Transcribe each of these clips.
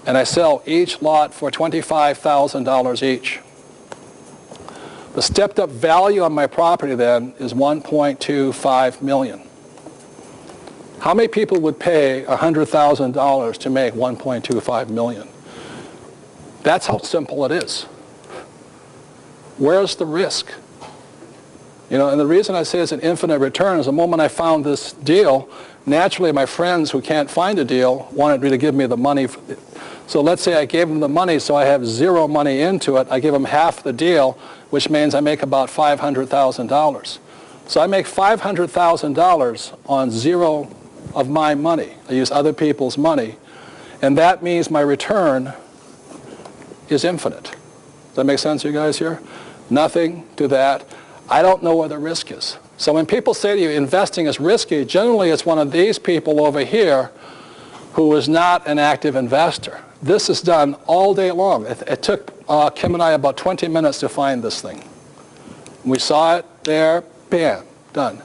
and I sell each lot for $25,000 each. The stepped up value on my property then is $1.25 million. How many people would pay $100,000 to make $1.25 million? That's how simple it is. Where's the risk? You know, and the reason I say it's an infinite return is the moment I found this deal, naturally my friends who can't find a deal wanted me to give me the money. So let's say I gave them the money, so I have zero money into it. I give them half the deal, which means I make about $500,000. So I make $500,000 on zero of my money. I use other people's money, and that means my return is infinite. Does that make sense, you guys here? Nothing to that. I don't know where the risk is. So when people say to you, investing is risky, generally it's one of these people over here who is not an active investor. This is done all day long. It took Kim and I about 20 minutes to find this thing. We saw it there, bam, done.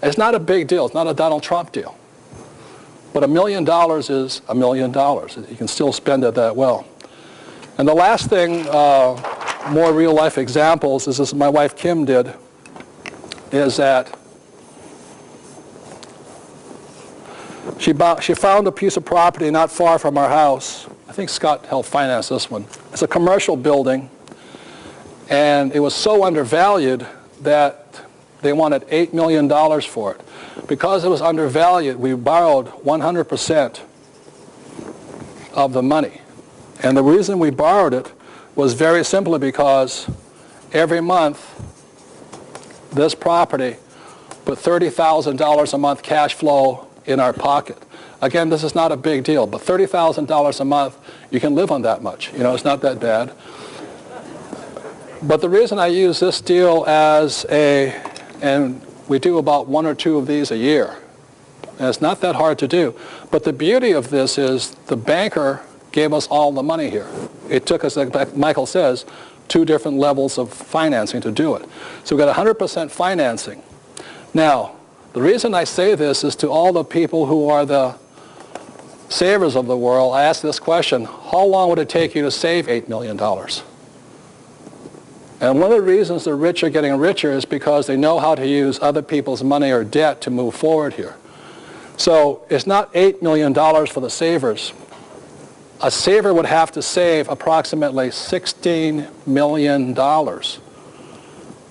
It's not a big deal. It's not a Donald Trump deal. But $1 million is $1 million. You can still spend it that well. And the last thing, more real life examples, is this my wife Kim did, is that she found a piece of property not far from our house. I think Scott helped finance this one. It's a commercial building, and it was so undervalued that they wanted $8 million for it. Because it was undervalued, we borrowed 100% of the money. And the reason we borrowed it was very simply because every month this property put $30,000 a month cash flow in our pocket. Again, this is not a big deal, but $30,000 a month, you can live on that much. You know, it's not that bad. But the reason I use this deal as and we do about 1 or 2 of these a year. And it's not that hard to do. But the beauty of this is the banker gave us all the money here. It took us, like Michael says, 2 different levels of financing to do it. So we got 100% financing. Now, the reason I say this is to all the people who are the savers of the world. I ask this question: how long would it take you to save $8 million? And one of the reasons the rich are getting richer is because they know how to use other people's money or debt to move forward here. So it's not $8 million for the savers. A saver would have to save approximately $16 million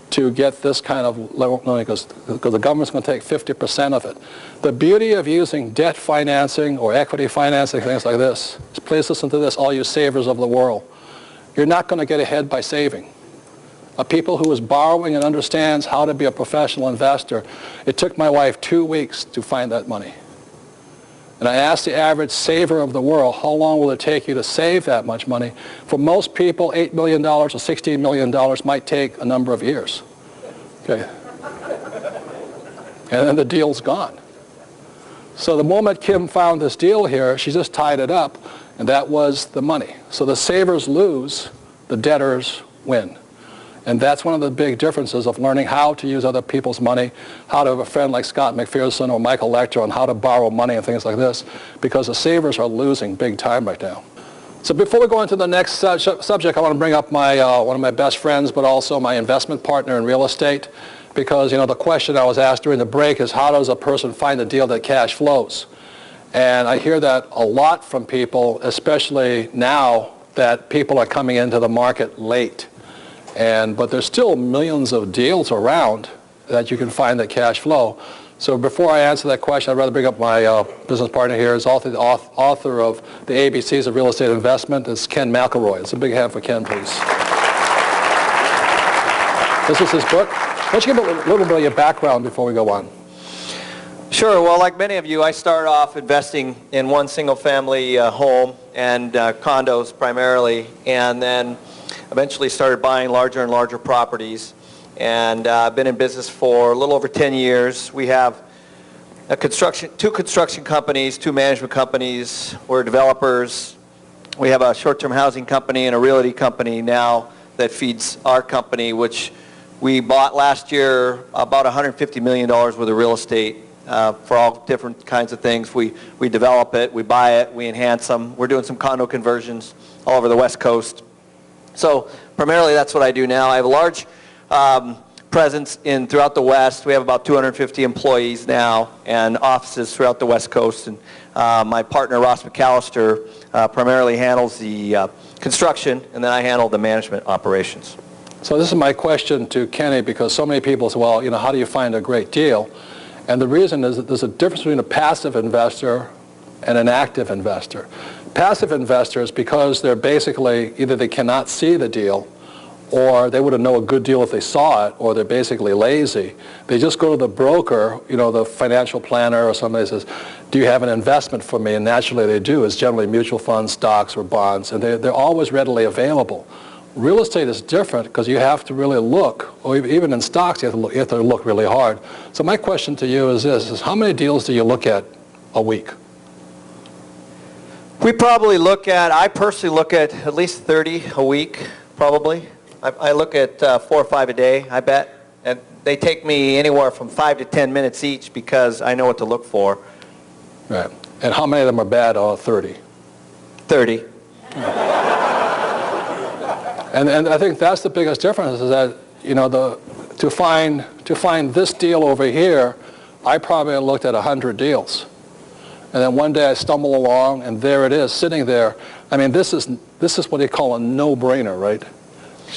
to get this kind of loan, because the government's going to take 50% of it. The beauty of using debt financing or equity financing, things like this, is, please listen to this, all you savers of the world. You're not going to get ahead by saving. A people who is borrowing and understands how to be a professional investor, it took my wife 2 weeks to find that money. And I asked the average saver of the world, how long will it take you to save that much money? For most people, $8 million or $16 million might take a number of years. Okay. And then the deal's gone. So the moment Kim found this deal here, she just tied it up, and that was the money. So the savers lose, the debtors win. And that's one of the big differences of learning how to use other people's money, how to have a friend like Scott McPherson or Michael Lecter on how to borrow money and things like this, because the savers are losing big time right now. So before we go into the next subject, I want to bring up my, one of my best friends, but also my investment partner in real estate, because the question I was asked during the break is, how does a person find a deal that cash flows? And I hear that a lot from people, especially now that people are coming into the market late. But there's still millions of deals around that you can find that cash flow. So before I answer that question, I'd rather bring up my business partner here, is also the author of The ABCs of Real Estate Investment. It's Ken McElroy. It's a big hand for Ken, please. This is his book. Why don't you give a little bit of your background before we go on? Sure. Well, like many of you, I started off investing in one single-family home and condos primarily, and then eventually started buying larger and larger properties. And I've been in business for a little over 10 years. We have two construction companies, 2 management companies. We're developers. We have a short-term housing company and a realty company now that feeds our company, which we bought last year about $150 million worth of real estate for all different kinds of things. We develop it, we buy it, we enhance them. We're doing some condo conversions all over the West Coast. So primarily that's what I do now. I have a large presence throughout the West. We have about 250 employees now and offices throughout the West Coast. And my partner, Ross McAllister, primarily handles the construction, and then I handle the management operations. So this is my question to Kenny, because so many people say, well, how do you find a great deal? And the reason is that there's a difference between a passive investor and an active investor. Passive investors, because they're basically, either they cannot see the deal, or they wouldn't know a good deal if they saw it, or they're basically lazy. They just go to the broker, the financial planner or somebody says, do you have an investment for me? And naturally they do. It's generally mutual funds, stocks, or bonds, and they're always readily available. Real estate is different because you have to really look, or even in stocks you have to look really hard. So my question to you is this, how many deals do you look at a week? We probably I personally look at least 30 a week, probably. I look at 4 or 5 a day, I bet. And they take me anywhere from 5 to 10 minutes each because I know what to look for. Right. And how many of them are bad? 30. 30. And I think that's the biggest difference is that, to find this deal over here, I probably looked at 100 deals. And then one day I stumble along and there it is, sitting there. I mean, this is what they call a no-brainer, right?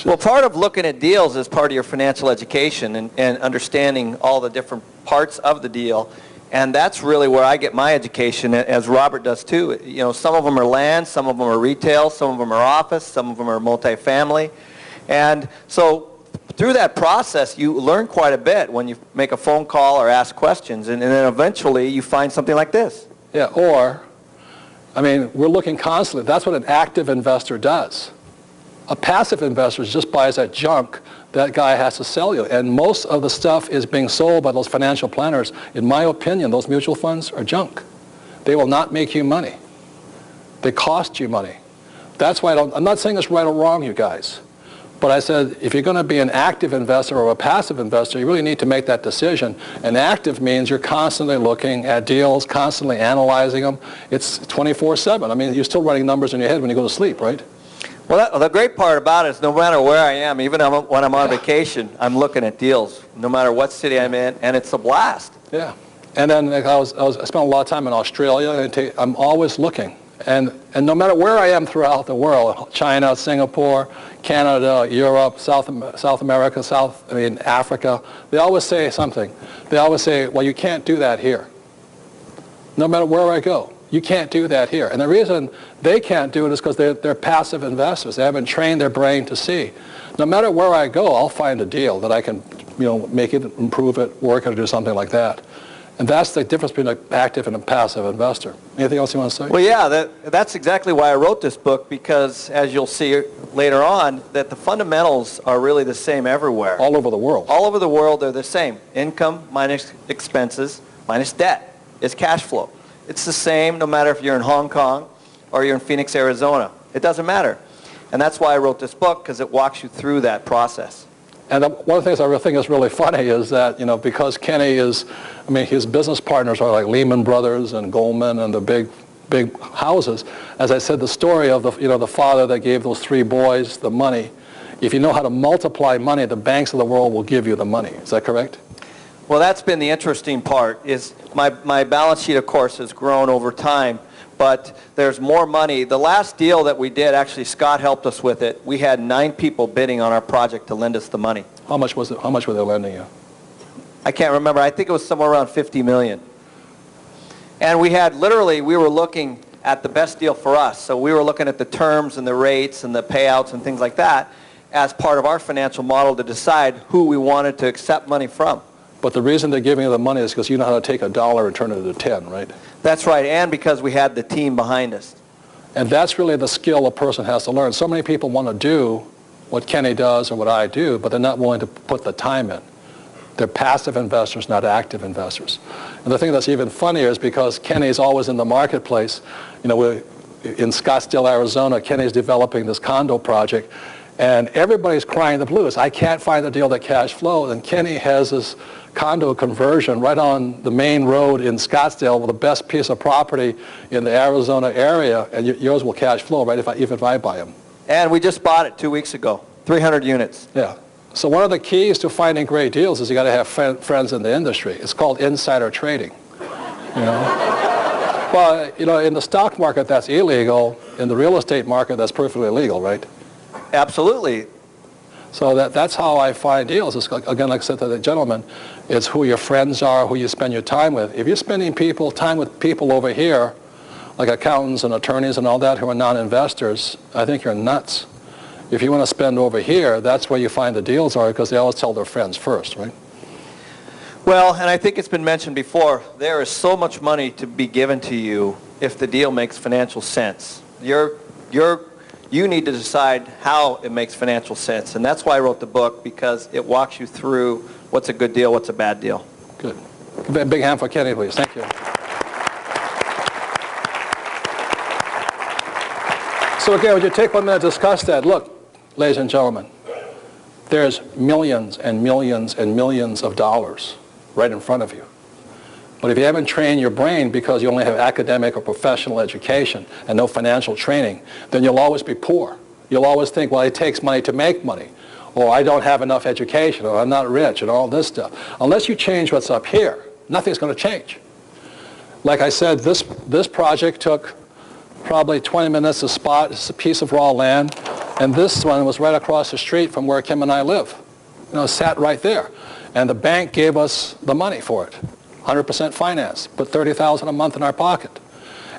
Well, part of looking at deals is part of your financial education and understanding all the different parts of the deal. And that's really where I get my education, as Robert does too. Some of them are land, some of them are retail, some of them are office, some of them are multifamily. And so through that process, you learn quite a bit when you make a phone call or ask questions. And then eventually you find something like this. Yeah, or, we're looking constantly. That's what an active investor does. A passive investor just buys that junk that guy has to sell you. And most of the stuff is being sold by those financial planners. In my opinion, those mutual funds are junk. They will not make you money. They cost you money. That's why I'm not saying it's right or wrong, you guys. But I said, if you're going to be an active investor or a passive investor, you really need to make that decision. And active means you're constantly looking at deals, constantly analyzing them. It's 24/7. You're still running numbers in your head when you go to sleep, right? Well, the great part about it is no matter where I am, even when I'm on vacation, I'm looking at deals, no matter what city I'm in, and it's a blast. Yeah. And then I spent a lot of time in Australia, and I'm always looking. And no matter where I am throughout the world, China, Singapore, Canada, Europe, South America, Africa, they always say something. They always say, well, you can't do that here. No matter where I go. You can't do that here. And the reason they can't do it is because they're passive investors. They haven't trained their brain to see. No matter where I go, I'll find a deal that I can, make it, improve it, work it, or do something like that. And that's the difference between an active and a passive investor. Anything else you want to say? Well, yeah, that's exactly why I wrote this book, because as you'll see later on, that the fundamentals are really the same everywhere. All over the world. All over the world, they're the same. Income minus expenses minus debt is cash flow. It's the same no matter if you're in Hong Kong or you're in Phoenix, Arizona. It doesn't matter. And that's why I wrote this book, because it walks you through that process. And one of the things I think is really funny is that, because Kenny is, his business partners are like Lehman Brothers and Goldman and the big houses. As I said, the story of the father that gave those 3 boys the money. If you know how to multiply money, the banks of the world will give you the money. Is that correct? Well, that's been the interesting part, is my balance sheet, of course, has grown over time, but there's more money. The last deal that we did, actually, Scott helped us with it. We had 9 people bidding on our project to lend us the money. How much was it? How much were they lending you? I can't remember. I think it was somewhere around $50 million. And we were looking at the best deal for us. So we were looking at the terms and the rates and the payouts and things like that as part of our financial model to decide who we wanted to accept money from. But the reason they're giving you the money is because you know how to take $1 and turn it into 10, right? That's right, and because we had the team behind us. And that's really the skill a person has to learn. So many people want to do what Kenny does or what I do, but they're not willing to put the time in. They're passive investors, not active investors. And the thing that's even funnier is because Kenny's always in the marketplace. We're in Scottsdale, Arizona, Kenny's developing this condo project, and everybody's crying the blues. I can't find a deal that cash flows, and Kenny has this condo conversion right on the main road in Scottsdale with the best piece of property in the Arizona area, and yours will cash flow, right, even if I buy them. And we just bought it 2 weeks ago, 300 units. Yeah. So one of the keys to finding great deals is you got to have friends in the industry. It's called insider trading. You know? Well, you know, in the stock market, that's illegal. In the real estate market, that's perfectly legal, right? Absolutely. So that's how I find deals. It's, again, like I said to the gentleman, it's who your friends are, who you spend your time with. If you're spending time with people over here, like accountants and attorneys and all that who are non-investors, I think you're nuts. If you want to spend over here, that's where you find the deals are, because they always tell their friends first, right? Well, and I think it's been mentioned before, there is so much money to be given to you if the deal makes financial sense. You need to decide how it makes financial sense. And that's why I wrote the book, because it walks you through what's a good deal, what's a bad deal. Good. A big hand for Kenny, please. Thank you. So again, would you take 1 minute to discuss that? Look, ladies and gentlemen, there's millions and millions and millions of dollars right in front of you. But if you haven't trained your brain because you only have academic or professional education and no financial training, then you'll always be poor. You'll always think, well, it takes money to make money, or I don't have enough education, or I'm not rich, and all this stuff. Unless you change what's up here, nothing's going to change. Like I said, this project took probably 20 minutes to spot. It's a piece of raw land. And this one was right across the street from where Kim and I live. You know, it sat right there. And the bank gave us the money for it. 100% finance. Put $30,000 a month in our pocket.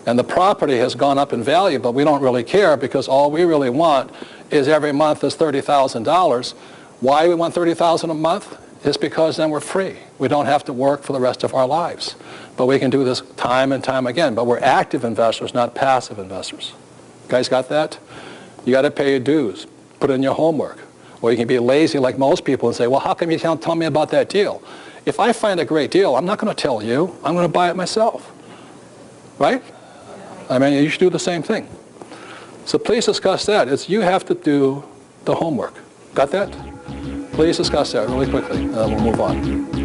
And the property has gone up in value, but we don't really care, because all we really want is every month is $30,000. Why we want $30,000 a month? It's because then we're free. We don't have to work for the rest of our lives. But we can do this time and time again. But we're active investors, not passive investors. You guys got that? You got to pay your dues. Put in your homework. Or you can be lazy like most people and say, well, how come you can't tell me about that deal? If I find a great deal, I'm not going to tell you. I'm going to buy it myself. Right? I mean, you should do the same thing. So please discuss that. You have to do the homework. Got that? Please discuss that really quickly, and then we'll move on.